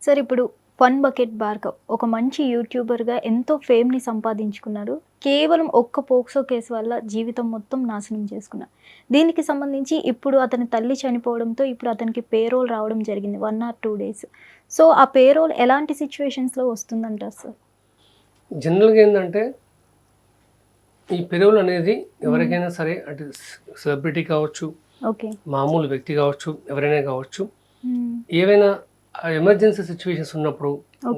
Sir ఇప్పుడు fun bucket Bhargav ఒక మంచి యూట్యూబర్గా ఎంతో ఫేమ్ని సంపాదించుకున్నారు. కేవలం ఒక్క పోక్సో కేసు వల్ల జీవితం మొత్తం నాశనం చేసుకున్నారు. దీనికి సంబంధించి ఇప్పుడు అతని తల్లి చనిపోవడంతో ఇప్పుడు అతనికి పేరోల్ రావడం జరిగింది 1 or 2 days. సో ఆ పేరోల్ ఎలాంటి సిచ్యువేషన్స్లో వస్తుందంటారు సార్? జనరల్గా ఏంటంటే ఈ పేరోల్ అనేది ఎవరికైనా సరే అంటే సెలబ్రిటీ కావచ్చు, ఓకే, మామూలు వ్యక్తి కావచ్చు, ఎవరైనా కావచ్చు, ఏవైనా ఎమర్జెన్సీ సిచ్యువేషన్స్ ఉన్నప్పుడు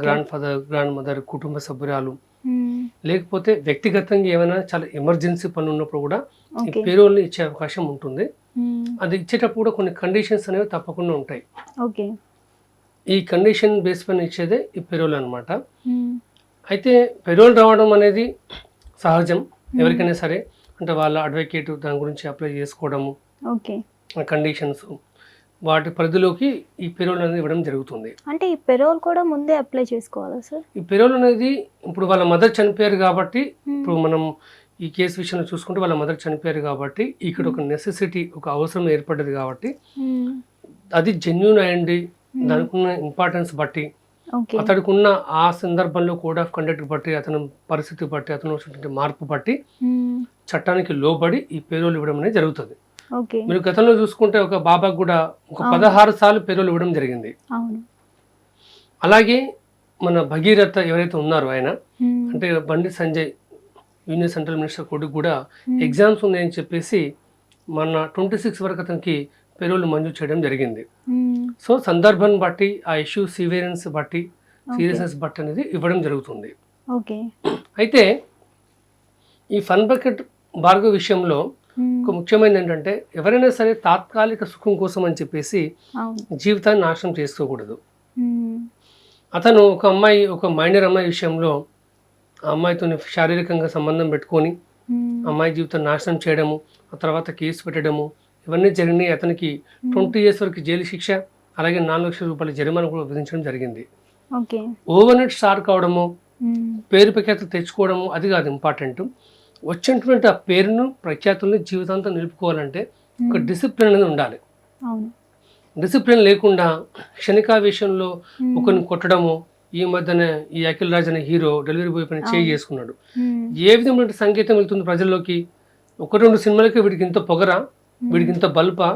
గ్రాండ్ ఫాదర్, గ్రాండ్ మదర్, కుటుంబ సభ్యురాలు, లేకపోతే వ్యక్తిగతంగా ఏమైనా చాలా ఎమర్జెన్సీ పని ఉన్నప్పుడు కూడా ఈ పేరోల్ని ఇచ్చే అవకాశం ఉంటుంది. అది ఇచ్చేటప్పుడు కూడా కొన్ని కండిషన్స్ అనేవి తప్పకుండా ఉంటాయి. ఓకే, ఈ కండిషన్ బేస్ పైన ఇచ్చేదే ఈ పేరోల్ అనమాట. అయితే పేరోల్ రావడం అనేది సహజం ఎవరికైనా సరే. అంటే వాళ్ళ అడ్వకేట్ దాని గురించి అప్లై చేసుకోవడము, కండిషన్స్ వాటి పరిధిలోకి ఈ పేరోల్ అనేది ఇవ్వడం జరుగుతుంది. అంటే ఈ పేరోల్ కూడా ముందే అప్లై చేసుకోవాలా సార్? ఈ పేరోల్ అనేది ఇప్పుడు వాళ్ళ మదర్ చనిపోయారు కాబట్టి, ఇప్పుడు మనం ఈ కేసు విషయంలో చూసుకుంటే వాళ్ళ మదర్ చనిపోయారు కాబట్టి ఇక్కడ ఒక నెసెసిటీ, ఒక అవసరం ఏర్పడ్డది కాబట్టి అది జెన్యూన్ అయ్యండి, దానికి ఉన్న ఇంపార్టెన్స్ బట్టి, అతడికి ఉన్న ఆ సందర్భంలో కోడ్ ఆఫ్ కండక్ట్ బట్టి, అతని పరిస్థితి బట్టి, అతను వచ్చినటువంటి మార్పు బట్టి చట్టానికి లోబడి ఈ పేరోల్ ఇవ్వడం అనేది జరుగుతుంది. మీరు గతంలో చూసుకుంటే ఒక బాబాకు కూడా ఒక 16 సార్లు పేరోల్ ఇవ్వడం జరిగింది. అలాగే మన భగీరథ ఎవరైతే ఉన్నారో ఆయన అంటే Bandi Sanjay union central minister కొడుకు కూడా ఎగ్జామ్స్ ఉన్నాయని చెప్పేసి మన 26 వరకు అతనికి పేరోల్ మంజూరు చేయడం జరిగింది. సో సందర్భాన్ని బట్టి, ఆ ఇష్యూ సీరియస్నెస్ బట్టి అనేది ఇవ్వడం జరుగుతుంది. అయితే ఈ ఫన్ బకెట్ భార్గవ్ విషయంలో ఒక ముఖ్యమైనది ఏంటంటే ఎవరైనా సరే తాత్కాలిక సుఖం కోసం అని చెప్పేసి జీవితాన్ని నాశనం చేసుకోకూడదు. అతను ఒక మైనర్ అమ్మాయి విషయంలో ఆ అమ్మాయితో శారీరకంగా సంబంధం పెట్టుకొని అమ్మాయి జీవితాన్ని నాశనం చేయడము, ఆ తర్వాత కేసు పెట్టడము, ఇవన్నీ జరిగినాయి. అతనికి 20 years వరకు జైలు శిక్ష, అలాగే 4 లక్షల రూపాయల జరిమానా కూడా విధించడం జరిగింది. ఓవర్నైట్ స్టార్ కావడము, పేరు ప్రఖ్యాతులు తెచ్చుకోవడము అది కాదు ఇంపార్టెంట్. వచ్చినటువంటి ఆ పేరును, ప్రఖ్యాతుల్ని జీవితాంతం నిలుపుకోవాలంటే ఒక డిసిప్లిన్ అనేది ఉండాలి. డిసిప్లిన్ లేకుండా క్షణికావేశంలో ఒకరిని కొట్టడము, ఈ మధ్యన ఈ అఖిల్ రాజ్ అనే హీరో డెలివరీ బాయ్ పైన చేయి చేసుకున్నాడు. ఏ విధమైన సంకేతం వెళ్తుంది ప్రజల్లోకి? 1-2 సినిమాలకి వీడికి ఇంత పొగరా, వీడికి ఇంత బల్పా,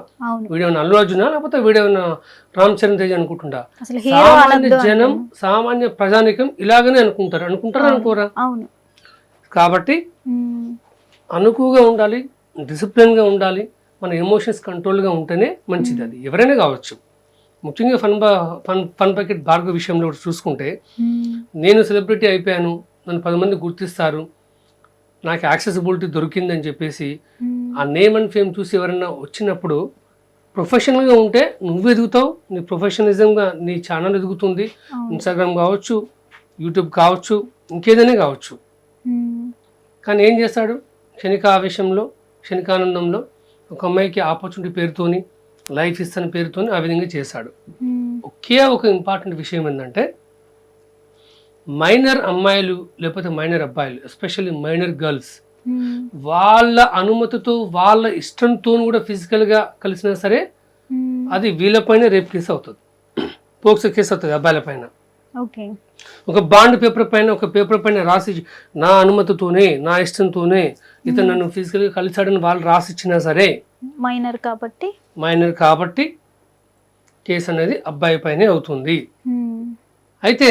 వీడేమైనా అల్లు అర్జునా లేకపోతే వీడేమైనా రామ్ చరణ్ తేజ్ అనుకుంటుండా? సామాన్య జనం, సామాన్య ప్రజానికం ఇలాగనే అనుకుంటారా అనుకోరా? కాబట్టి అనుకువగా ఉండాలి, డిసిప్లిన్గా ఉండాలి, మన ఎమోషన్స్ కంట్రోల్గా ఉంటేనే మంచిది. అది ఎవరైనా కావచ్చు. ముఖ్యంగా ఫన్ బకెట్ భార్గవ్ విషయంలో చూసుకుంటే, నేను సెలబ్రిటీ అయిపోయాను, నన్ను 10 మంది గుర్తిస్తారు, నాకు యాక్సెసిబిలిటీ దొరికిందని చెప్పేసి ఆ నేమ్ అండ్ ఫేమ్ చూసి ఎవరైనా వచ్చినప్పుడు ప్రొఫెషనల్గా ఉంటే నువ్వు ఎదుగుతావు, నీ ప్రొఫెషనలిజంగా నీ ఛానల్ ఎదుగుతుంది. ఇన్స్టాగ్రామ్ కావచ్చు, యూట్యూబ్ కావచ్చు, ఇంకేదైనా కావచ్చు. కానీ ఏం చేస్తాడు? క్షణికావేశంలో, క్షణికానందంలో ఒక అమ్మాయికి ఆపర్చునిటీ పేరుతోని, లైఫ్ ఇస్తాని పేరుతోని ఆ విధంగా చేశాడు. ఒకే ఒక ఇంపార్టెంట్ విషయం ఏంటంటే, మైనర్ అమ్మాయిలు లేకపోతే మైనర్ అబ్బాయిలు, ఎస్పెషల్లీ మైనర్ గర్ల్స్, వాళ్ళ అనుమతితో, వాళ్ళ ఇష్టంతో కూడా ఫిజికల్గా కలిసినా సరే అది వీళ్ళపైన రేప్ కేసు అవుతుంది, పోక్సో కేసు అవుతుంది అబ్బాయిల పైన. ఒక బాండ్ పేపర్ పైన రాసి నా అనుమతితోనే, నా ఇష్టంతోనే ఇతను నన్ను ఫిజికల్గా కలిసాడని వాళ్ళు రాసిచ్చినా సరే మైనర్ కాబట్టి కేసు అనేది అబ్బాయి పైనే అవుతుంది. అయితే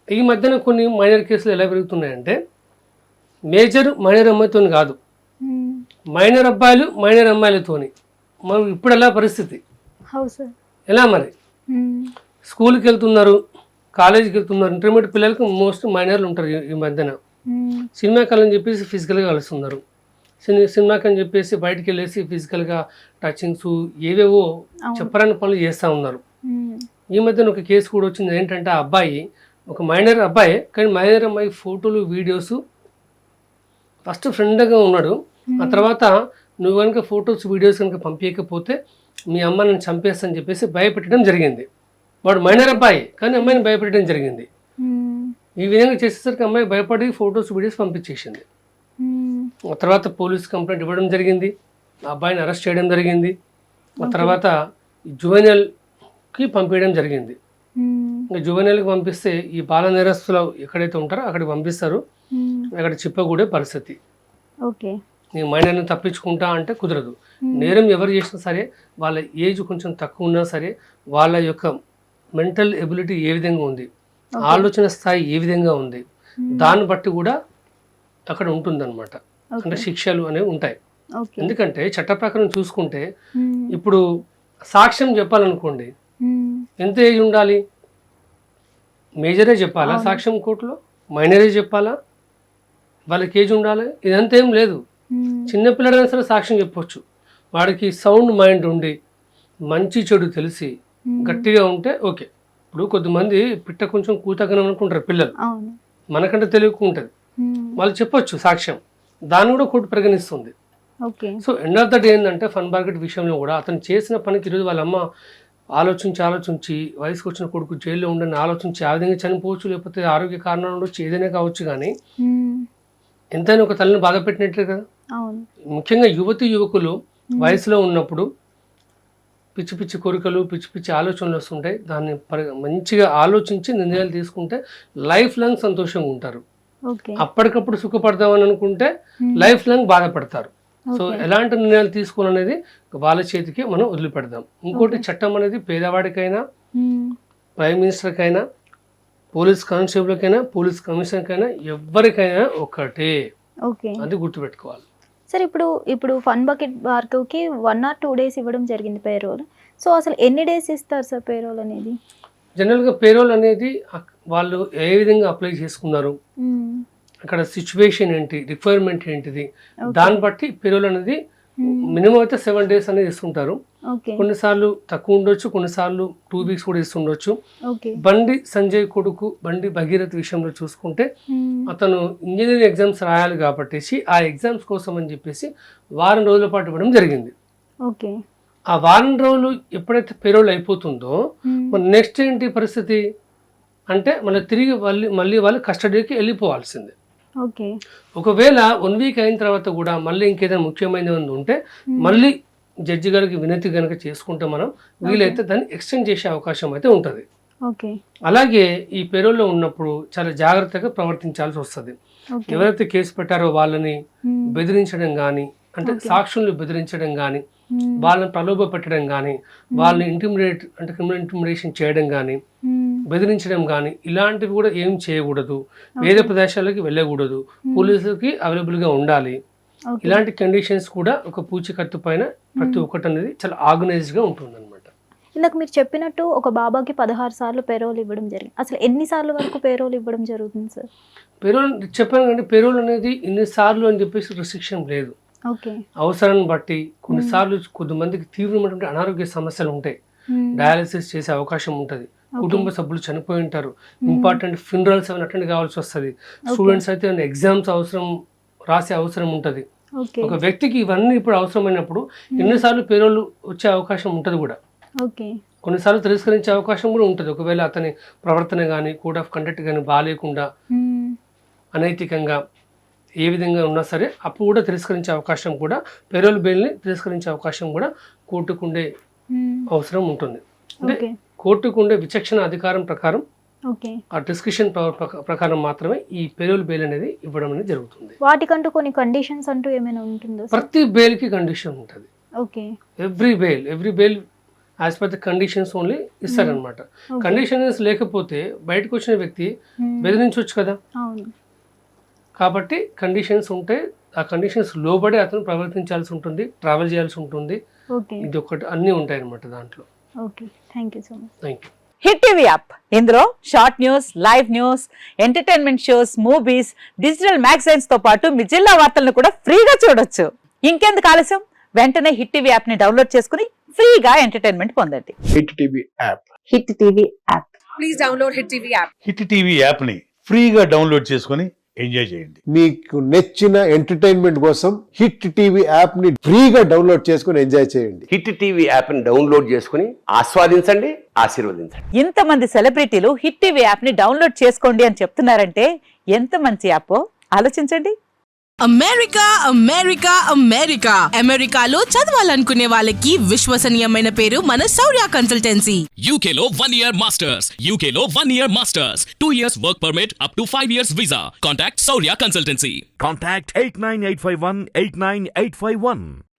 ఈ మధ్యన కొన్ని మైనర్ కేసులు ఎలా పెరుగుతున్నాయంటే, మేజర్ మైనర్ అమ్మాయితో కాదు, మైనర్ అబ్బాయిలు మైనర్ అమ్మాయిలతోని. మనం ఇప్పుడు ఎలా పరిస్థితి ఎలా? మరి స్కూల్కి వెళ్తున్నారు, కాలేజీకి వెళ్తున్నారు, ఇంటర్మీడియట్ పిల్లలకు మోస్ట్ మైనర్లు ఉంటారు ఈ మధ్యన. సినిమాకి అని చెప్పేసి ఫిజికల్గా కలుస్తున్నారు, సినిమాకి అని చెప్పేసి బయటకు వెళ్ళేసి ఫిజికల్గా టచింగ్స్ ఏవేవో చెప్పరాని పనులు చేస్తూ ఉన్నారు. ఈ మధ్యన ఒక కేసు కూడా వచ్చింది. ఏంటంటే ఆ అబ్బాయి ఒక మైనర్ అబ్బాయి, కానీ మైనర్ అమ్మాయి ఫోటోలు, వీడియోస్ ఫస్ట్ ఫ్రెండ్గా ఉన్నాడు. ఆ తర్వాత నువ్వు కనుక ఫొటోస్, వీడియోస్ కనుక పంపించకపోతే మీ అమ్మ నన్ను చంపేస్తానని చెప్పేసి భయపెట్టడం జరిగింది. వాడు మైనర్ అబ్బాయి కానీ అమ్మాయిని భయపెట్టడం జరిగింది. ఈ విధంగా చేసేసరికి అమ్మాయి భయపడి ఫొటోస్, వీడియోస్ పంపించేసింది. ఆ తర్వాత పోలీస్ కంప్లైంట్ ఇవ్వడం జరిగింది, ఆ అబ్బాయిని అరెస్ట్ చేయడం జరిగింది. ఆ తర్వాత జువెనల్కి పంపించడం జరిగింది. ఇంకా జువెనైల్కి పంపిస్తే ఈ బాల నేరస్తులు ఎక్కడైతే ఉంటారో అక్కడికి పంపిస్తారు. అక్కడ చెప్పకూడే పరిస్థితి. ఓకే. నేను మైనర్ని తప్పించుకుంటా అంటే కుదరదు. నేరం ఎవరు చేసినా సరే వాళ్ళ ఏజ్ కొంచెం తక్కువ ఉన్నా సరే వాళ్ళ యొక్క మెంటల్ ఎబిలిటీ ఏ విధంగా ఉంది, ఆలోచన స్థాయి ఏ విధంగా ఉంది, దాన్ని బట్టి కూడా అక్కడ ఉంటుందన్నమాట. అంటే శిక్షలు అనేవి ఉంటాయి. ఎందుకంటే చట్ట ప్రకారం చూసుకుంటే ఇప్పుడు సాక్ష్యం చెప్పాలనుకోండి ఎంత ఏజ్ ఉండాలి? మేజరే చెప్పాలా సాక్ష్యం కోర్టులో? మైనరే చెప్పాలా? వాళ్ళకి ఏజ్ ఉండాలి? ఇదంతా ఏం లేదు. చిన్నపిల్లడైనా సరే సాక్ష్యం చెప్పొచ్చు. వాడికి సౌండ్ మైండ్ ఉండి మంచి చెడు తెలిసి గట్టిగా ఉంటే ఓకే. ఇప్పుడు కొద్దిమంది పిట్ట కొంచెం కూతగనం అనుకుంటారు పిల్లలు, మనకంటే తెలియకు ఉంటుంది, వాళ్ళు చెప్పొచ్చు సాక్ష్యం, దాన్ని కూడా కోర్టు పరిగణిస్తుంది. So end of the day ఏంటంటే ఫన్ బార్గెట్ విషయంలో కూడా అతను చేసిన పనికి ఈరోజు వాళ్ళ అమ్మ ఆలోచించి వయసుకు వచ్చిన కొడుకు జైల్లో ఉండని ఆలోచించి ఆ విధంగా చనిపోవచ్చు, లేకపోతే ఆరోగ్య కారణాలు ఉండొచ్చు, ఏదైనా కావచ్చు. కానీ ఎంతైనా ఒక తల్లిని బాధ పెట్టినట్లే కదా. ముఖ్యంగా యువకులు వయసులో ఉన్నప్పుడు పిచ్చి పిచ్చి కోరికలు, పిచ్చి పిచ్చి ఆలోచనలు వస్తుంటాయి. దాన్ని మంచిగా ఆలోచించి నిర్ణయాలు తీసుకుంటే లైఫ్ లాంగ్ సంతోషంగా ఉంటారు. అప్పటికప్పుడు సుఖపడదామని అనుకుంటే లైఫ్ లాంగ్ బాధపడతారు. సో ఎలాంటి నిర్ణయాలు తీసుకోవాలనేది వాళ్ళ చేతికి మనం వదిలిపెడదాం. ఇంకోటి చట్టం అనేది పేదవాడికైనా, ప్రైమ్ మినిస్టర్కైనా, పోలీస్ కానిస్టేబుల్కైనా, పోలీస్ కమిషనర్కైనా ఎవరికైనా ఒకటే. అది గుర్తుపెట్టుకోవాలి. సార్ ఇప్పుడు ఫన్ బకెట్ బార్కోకి 1 or 2 days ఇవ్వడం జరిగింది పేరోల్. సో అసలు ఎన్ని డేస్ ఇస్తారు సార్ పేరోల్ అనేది? జనరల్గా పేరోల్ అనేది వాళ్ళు ఏ విధంగా అప్లై చేసుకున్నారు, అక్కడ సిచ్యువేషన్ ఏంటి, రిక్వైర్మెంట్ ఏంటిది, దాన్ని బట్టి పేరోల్ అనేది మినిమం అయితే 7 days అనేది ఇస్తుంటారు. కొన్నిసార్లు తక్కువ ఉండొచ్చు, కొన్నిసార్లు 2 weeks కూడా ఇస్తుండొచ్చు. బండి సంజయ్ కొడుకు బండి భగీరథ్ విషయంలో చూసుకుంటే అతను ఇంజనీరింగ్ ఎగ్జామ్స్ రాయాలి కాబట్టి ఆ ఎగ్జామ్స్ కోసం అని చెప్పేసి వారం రోజుల పాటు ఇవ్వడం జరిగింది. ఆ వారం రోజులు ఎప్పుడైతే పేరోల్ అయిపోతుందో నెక్స్ట్ ఏంటి పరిస్థితి అంటే మళ్ళీ తిరిగి మళ్ళీ వాళ్ళు కస్టడీకి వెళ్ళిపోవాల్సిందే. ఒకవేళ 1 week అయిన తర్వాత కూడా మళ్ళీ ఇంకేదైనా ముఖ్యమైనది ఉంటే మళ్ళీ జడ్జి గారికి వినతి కనుక చేసుకుంటే మనం వీలైతే దాన్ని ఎక్స్టెండ్ చేసే అవకాశం అయితే ఉంటుంది. అలాగే ఈ పేరోల్లో ఉన్నప్పుడు చాలా జాగ్రత్తగా ప్రవర్తించాల్సి వస్తుంది. ఎవరైతే కేసు పెట్టారో వాళ్ళని బెదిరించడం కానీ, అంటే సాక్షుల్ని బెదిరించడం కానీ, వాళ్ళని ప్రలోభ పెట్టడం కానీ, వాళ్ళని క్రిమినల్ ఇంటిమిడేషన్ చేయడం కానీ, బెదిరించడం కానీ ఇలాంటివి కూడా ఏం చేయకూడదు. వేరే ప్రదేశాలకి వెళ్ళకూడదు, పోలీసులకి అవైలబుల్గా ఉండాలి. ఇలాంటి కండిషన్స్ కూడా ఒక పూచికత్తు పైన ప్రతి ఒక్కటి అనేది చాలా ఆర్గనైజ్డ్గా ఉంటుంది అనమాట. ఇందాక మీరు చెప్పినట్టు ఒక బాబాకి 16 సార్లు పేరోల్ ఇవ్వడం జరిగింది. అసలు ఎన్ని సార్లు వరకు పేరోల్ ఇవ్వడం జరుగుతుంది సార్? పేరోల్ చెప్పాను కానీ పేరోల్ అనేది ఇన్నిసార్లు అని చెప్పేసి రిస్ట్రిక్షన్ లేదు. అవసరాన్ని బట్టి కొన్నిసార్లు కొద్దిమందికి తీవ్రమైనటువంటి అనారోగ్య సమస్యలు ఉంటాయి, డయాలసిస్ చేసే అవకాశం ఉంటుంది, కుటుంబ సభ్యులు చనిపోయి ఉంటారు, ఇంపార్టెంట్ ఫ్యూనరల్స్ ఏమైనా అటెండ్ కావాల్సి వస్తుంది, స్టూడెంట్స్ అయితే ఎగ్జామ్స్ రాసే అవసరం ఉంటుంది. ఒక వ్యక్తికి ఇవన్నీ ఇప్పుడు అవసరమైనప్పుడు ఎన్నిసార్లు పేరోల్ వచ్చే అవకాశం ఉంటుంది కూడా. కొన్నిసార్లు తిరస్కరించే అవకాశం కూడా ఉంటుంది. ఒకవేళ అతని ప్రవర్తన కానీ, కోడ్ ఆఫ్ కండక్ట్ కానీ బాగాలేకుండా అనైతికంగా ఏ విధంగా ఉన్నా సరే అప్పుడు కూడా తిరస్కరించే అవకాశం కూడా, పేరోల్ బెయిల్ని తిరస్కరించే అవకాశం కూడా కోర్టుకుండే అవసరం ఉంటుంది. అంటే కోర్టుకుండే విచక్షణ అధికారం ప్రకారం, ఆ డిస్కషన్ ప్రకారం మాత్రమే ఈ పేరోల్ బెయిల్ అనేది ఇవ్వడం అనేది జరుగుతుంది. వాటికంటూ కొన్ని కండిషన్స్ అంటూ ఏమైనా ఉంటుందో? ప్రతి బెయిల్ కి కండిషన్ ఉంటుంది. Every bail as per the conditions only ఇస్తారనమాట. కండిషన్స్ లేకపోతే బయటకు వచ్చిన వ్యక్తి బెదిరించవచ్చు కదా. కాబట్టి కండిషన్స్ ఉంటే ఆ కండిషన్స్ లోబడి అతను ప్రవర్తించాల్సి ఉంటుంది, ట్రావెల్ చేయాల్సి ఉంటుంది. ఇది ఒకటి అన్నీ ఉంటాయి అన్నమాట దాంట్లో. Thank you so much. Thank you. Hit TV app, ఇందులో short news, live news, entertainment shows, movies, digital magazines తో పాటు మీ జిల్లా వార్తలను కూడా ఫ్రీగా చూడొచ్చు. ఇంకెందుకు ఆలస్యం, వెంటనే హిట్ టీవీ యాప్ ని డౌన్లోడ్ చేసుకుని ఫ్రీగా ఎంటర్టైన్మెంట్ పొందండి. Hit TV app. Hit TV app. Please download hit TV app. Hit TV app ని ఫ్రీగా డౌన్లోడ్ చేసుకుని ఎంజాయ్ చేయండి. మీకు నచ్చిన ఎంటర్టైన్మెంట్ కోసం హిట్ టీవీ యాప్ ని ఫ్రీగా డౌన్లోడ్ చేసుకుని ఎంజాయ్ చేయండి. హిట్ టీవీ యాప్ ని డౌన్లోడ్ చేసుకుని ఆస్వాదించండి, ఆశీర్వదించండి. ఇంతమంది సెలబ్రిటీలు హిట్ టీవీ యాప్ ని డౌన్లోడ్ చేసుకోండి అని చెప్తున్నారంటే ఎంత మంచి యాప్ ఆలోచించండి. అమెరికా అమెరికా అమెరికా అమెరికాలో చదవాలనుకునే వాళ్ళకి విశ్వసనీయమైన పేరు మన శౌర్య consultancy. UK Law 1 Year Masters. UK Law 1 Year Masters. 2 years work permit up to 5 years visa. Contact Saurya Consultancy. Contact 89851 89851.